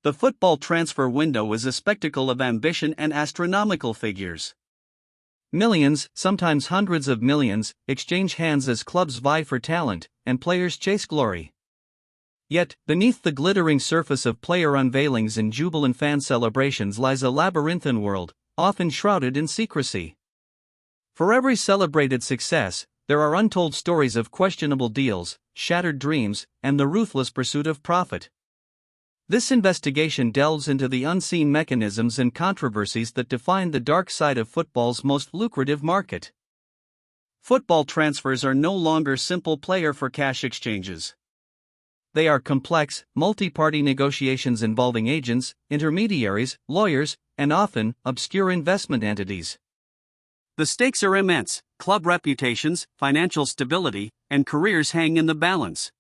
The football transfer window is a spectacle of ambition and astronomical figures. Millions, sometimes hundreds of millions, exchange hands as clubs vie for talent, and players chase glory. Yet, beneath the glittering surface of player unveilings and jubilant fan celebrations lies a labyrinthine world, often shrouded in secrecy. For every celebrated success, there are untold stories of questionable deals, shattered dreams, and the ruthless pursuit of profit. This investigation delves into the unseen mechanisms and controversies that define the dark side of football's most lucrative market. Football transfers are no longer simple player-for-cash exchanges. They are complex, multi-party negotiations involving agents, intermediaries, lawyers, and often, obscure investment entities. The stakes are immense: club reputations, financial stability, and careers hang in the balance.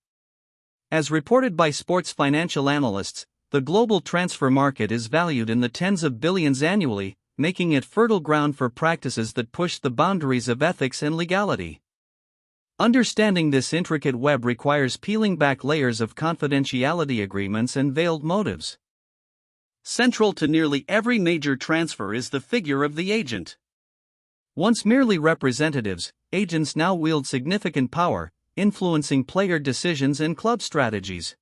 As reported by sports financial analysts, the global transfer market is valued in the tens of billions annually, making it fertile ground for practices that push the boundaries of ethics and legality. Understanding this intricate web requires peeling back layers of confidentiality agreements and veiled motives. Central to nearly every major transfer is the figure of the agent. Once merely representatives, agents now wield significant power, influencing player decisions and club strategies.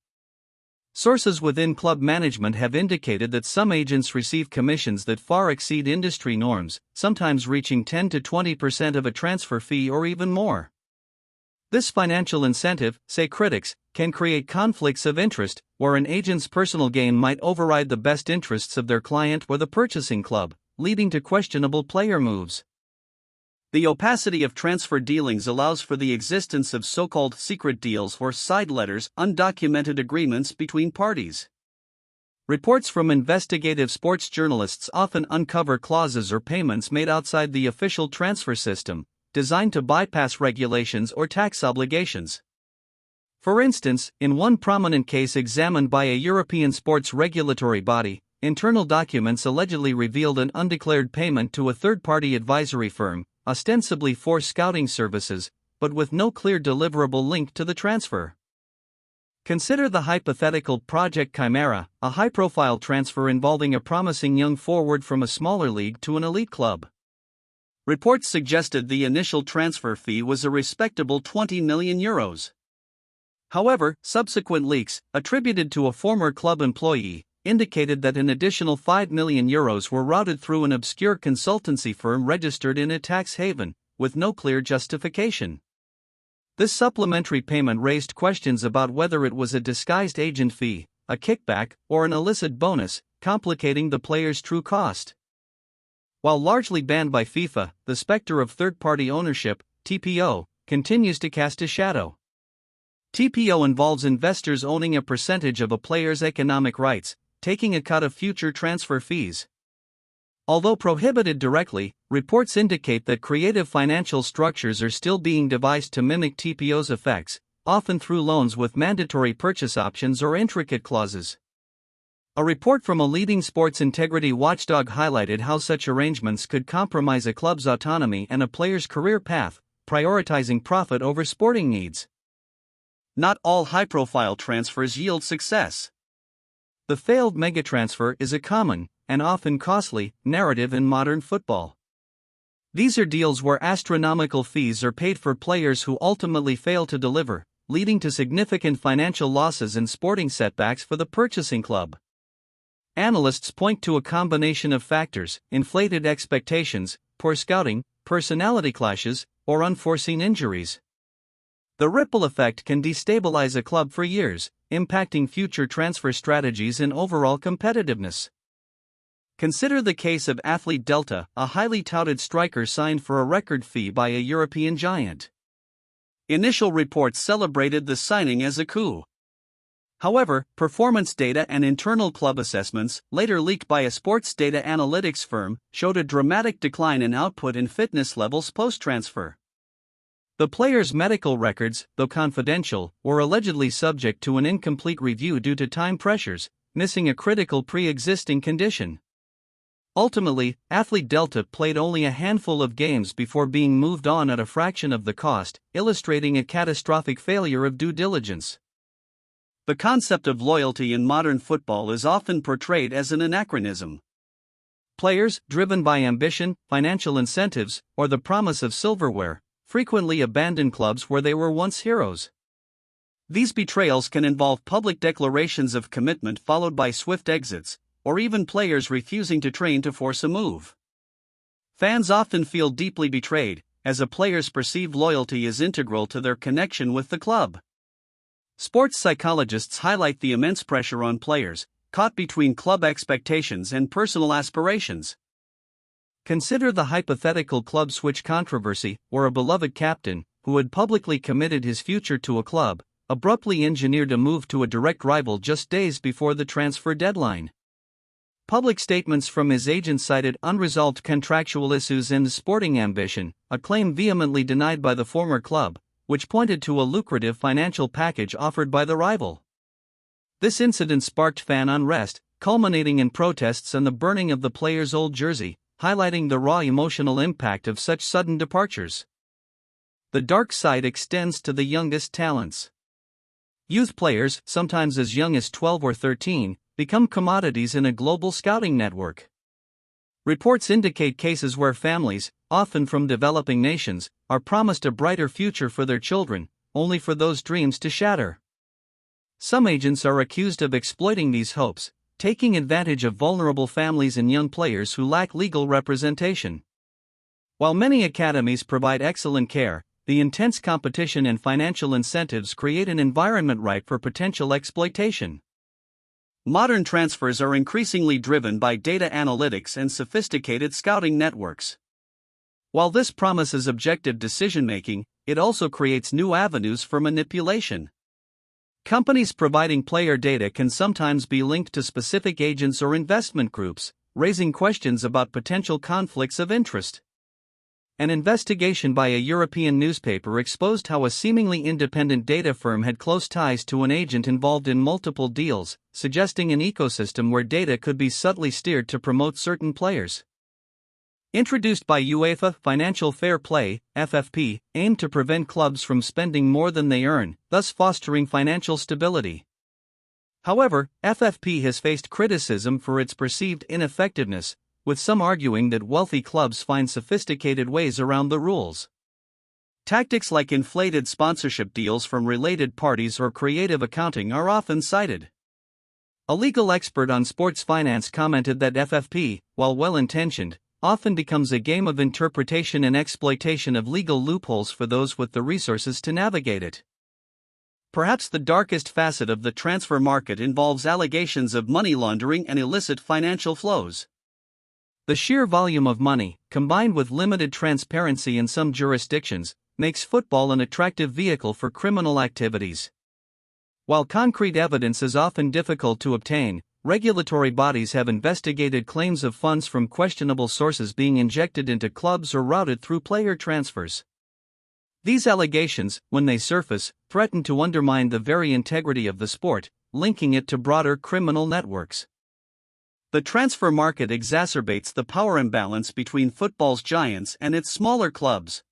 Sources within club management have indicated that some agents receive commissions that far exceed industry norms, sometimes reaching 10 to 20% of a transfer fee or even more. This financial incentive, say critics, can create conflicts of interest, where an agent's personal gain might override the best interests of their client or the purchasing club, leading to questionable player moves. The opacity of transfer dealings allows for the existence of so-called secret deals or side letters, undocumented agreements between parties. Reports from investigative sports journalists often uncover clauses or payments made outside the official transfer system, designed to bypass regulations or tax obligations. For instance, in one prominent case examined by a European sports regulatory body, internal documents allegedly revealed an undeclared payment to a third-party advisory firm, ostensibly for scouting services, but with no clear deliverable link to the transfer. Consider the hypothetical Project Chimera, a high-profile transfer involving a promising young forward from a smaller league to an elite club. Reports suggested the initial transfer fee was a respectable €20 million. However, subsequent leaks, attributed to a former club employee, indicated that an additional €5 million were routed through an obscure consultancy firm registered in a tax haven, with no clear justification. This supplementary payment raised questions about whether it was a disguised agent fee, a kickback, or an illicit bonus, complicating the player's true cost. While largely banned by FIFA, the specter of third-party ownership, TPO, continues to cast a shadow. TPO involves investors owning a percentage of a player's economic rights, taking a cut of future transfer fees. Although prohibited directly, reports indicate that creative financial structures are still being devised to mimic TPO's effects, often through loans with mandatory purchase options or intricate clauses. A report from a leading sports integrity watchdog highlighted how such arrangements could compromise a club's autonomy and a player's career path, prioritizing profit over sporting needs. Not all high-profile transfers yield success. The failed megatransfer is a common, and often costly, narrative in modern football. These are deals where astronomical fees are paid for players who ultimately fail to deliver, leading to significant financial losses and sporting setbacks for the purchasing club. Analysts point to a combination of factors: inflated expectations, poor scouting, personality clashes, or unforeseen injuries. The ripple effect can destabilize a club for years, impacting future transfer strategies and overall competitiveness. Consider the case of athlete Delta, a highly touted striker signed for a record fee by a European giant. Initial reports celebrated the signing as a coup. However, performance data and internal club assessments, later leaked by a sports data analytics firm, showed a dramatic decline in output and fitness levels post-transfer. The player's medical records, though confidential, were allegedly subject to an incomplete review due to time pressures, missing a critical pre-existing condition. Ultimately, athlete Delta played only a handful of games before being moved on at a fraction of the cost, illustrating a catastrophic failure of due diligence. The concept of loyalty in modern football is often portrayed as an anachronism. Players, driven by ambition, financial incentives, or the promise of silverware, frequently abandon clubs where they were once heroes. These betrayals can involve public declarations of commitment followed by swift exits, or even players refusing to train to force a move. Fans often feel deeply betrayed, as a player's perceived loyalty is integral to their connection with the club. Sports psychologists highlight the immense pressure on players, caught between club expectations and personal aspirations. Consider the hypothetical club switch controversy, where a beloved captain, who had publicly committed his future to a club, abruptly engineered a move to a direct rival just days before the transfer deadline. Public statements from his agent cited unresolved contractual issues and sporting ambition, a claim vehemently denied by the former club, which pointed to a lucrative financial package offered by the rival. This incident sparked fan unrest, culminating in protests and the burning of the player's old jersey, highlighting the raw emotional impact of such sudden departures. The dark side extends to the youngest talents. Youth players, sometimes as young as 12 or 13, become commodities in a global scouting network. Reports indicate cases where families, often from developing nations, are promised a brighter future for their children, only for those dreams to shatter. Some agents are accused of exploiting these hopes, taking advantage of vulnerable families and young players who lack legal representation. While many academies provide excellent care, the intense competition and financial incentives create an environment ripe for potential exploitation. Modern transfers are increasingly driven by data analytics and sophisticated scouting networks. While this promises objective decision-making, it also creates new avenues for manipulation. Companies providing player data can sometimes be linked to specific agents or investment groups, raising questions about potential conflicts of interest. An investigation by a European newspaper exposed how a seemingly independent data firm had close ties to an agent involved in multiple deals, suggesting an ecosystem where data could be subtly steered to promote certain players. Introduced by UEFA, Financial Fair Play (FFP) aimed to prevent clubs from spending more than they earn, thus fostering financial stability. However, FFP has faced criticism for its perceived ineffectiveness, with some arguing that wealthy clubs find sophisticated ways around the rules. Tactics like inflated sponsorship deals from related parties or creative accounting are often cited. A legal expert on sports finance commented that FFP, while well-intentioned, often becomes a game of interpretation and exploitation of legal loopholes for those with the resources to navigate it. Perhaps the darkest facet of the transfer market involves allegations of money laundering and illicit financial flows. The sheer volume of money, combined with limited transparency in some jurisdictions, makes football an attractive vehicle for criminal activities. While concrete evidence is often difficult to obtain, regulatory bodies have investigated claims of funds from questionable sources being injected into clubs or routed through player transfers. These allegations, when they surface, threaten to undermine the very integrity of the sport, linking it to broader criminal networks. The transfer market exacerbates the power imbalance between football's giants and its smaller clubs.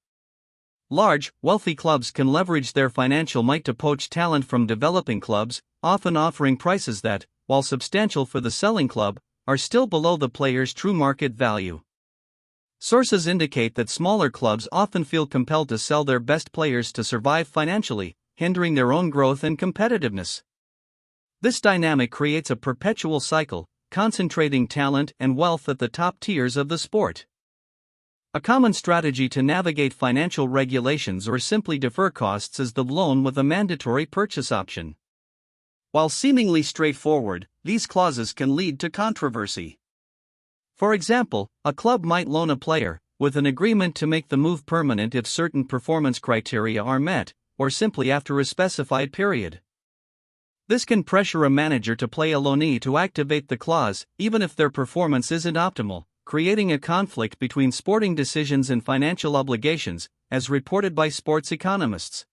Large, wealthy clubs can leverage their financial might to poach talent from developing clubs, often offering prices that, while substantial for the selling club, are still below the player's true market value. Sources indicate that smaller clubs often feel compelled to sell their best players to survive financially, hindering their own growth and competitiveness. This dynamic creates a perpetual cycle, concentrating talent and wealth at the top tiers of the sport. A common strategy to navigate financial regulations or simply defer costs is the loan with a mandatory purchase option. While seemingly straightforward, these clauses can lead to controversy. For example, a club might loan a player, with an agreement to make the move permanent if certain performance criteria are met, or simply after a specified period. This can pressure a manager to play a loanee to activate the clause, even if their performance isn't optimal, creating a conflict between sporting decisions and financial obligations, as reported by sports economists.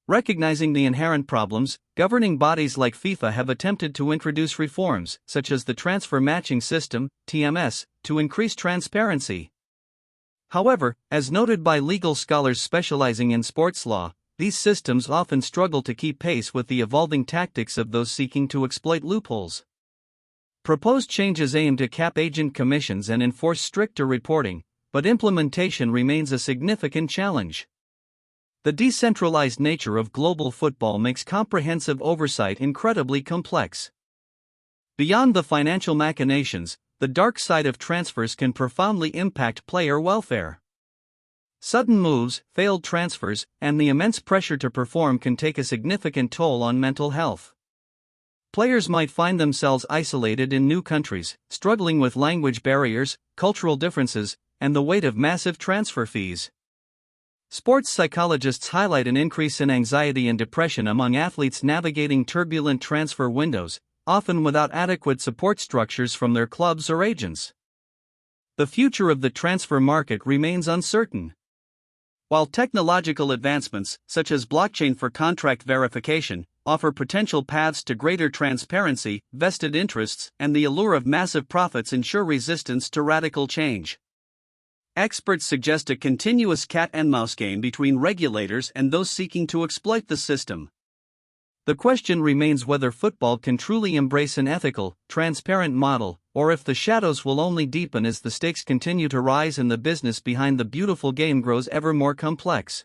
Recognizing the inherent problems, governing bodies like FIFA have attempted to introduce reforms, such as the transfer matching system, TMS, to increase transparency. However, as noted by legal scholars specializing in sports law, these systems often struggle to keep pace with the evolving tactics of those seeking to exploit loopholes. Proposed changes aim to cap agent commissions and enforce stricter reporting, but implementation remains a significant challenge. The decentralized nature of global football makes comprehensive oversight incredibly complex. Beyond the financial machinations, the dark side of transfers can profoundly impact player welfare. Sudden moves, failed transfers, and the immense pressure to perform can take a significant toll on mental health. Players might find themselves isolated in new countries, struggling with language barriers, cultural differences, and the weight of massive transfer fees. Sports psychologists highlight an increase in anxiety and depression among athletes navigating turbulent transfer windows, often without adequate support structures from their clubs or agents. The future of the transfer market remains uncertain. While technological advancements, such as blockchain for contract verification, offer potential paths to greater transparency, vested interests, and the allure of massive profits ensure resistance to radical change. Experts suggest a continuous cat-and-mouse game between regulators and those seeking to exploit the system. The question remains whether football can truly embrace an ethical, transparent model, or if the shadows will only deepen as the stakes continue to rise and the business behind the beautiful game grows ever more complex.